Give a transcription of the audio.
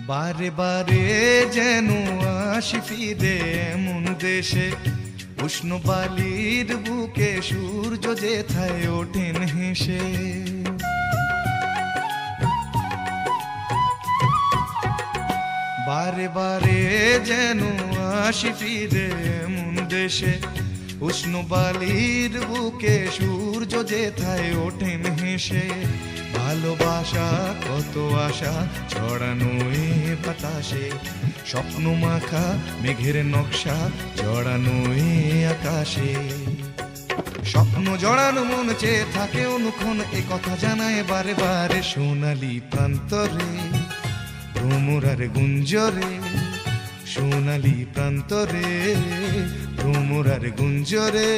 বারে বারে যেন আসি ফিরে এমন দেশে, উষ্ণ বালির বুকে সূর্য যেথায় ওঠেন হেসে। বারে বারে যেন আসি ফিরে এমন দেশে, উষ্ণ বালির বুকে সূর্য যেথায় ওঠেন হেসে। ভালোবাসা কত আশা ছড়ানো এ বাতাসে, স্বপ্ন মাখা মেঘের নকশা জড়ানো এ আকাশে। স্বপ্ন জড়ানো মন চেয়ে থাকে অনুক্ষণ, এ কথা জানায় বারে বারে সোনালি প্রান্তরে ভ্রমরার গুঞ্জরে। সোনালি প্রান্তরে ভ্রমরার গুঞ্জরে।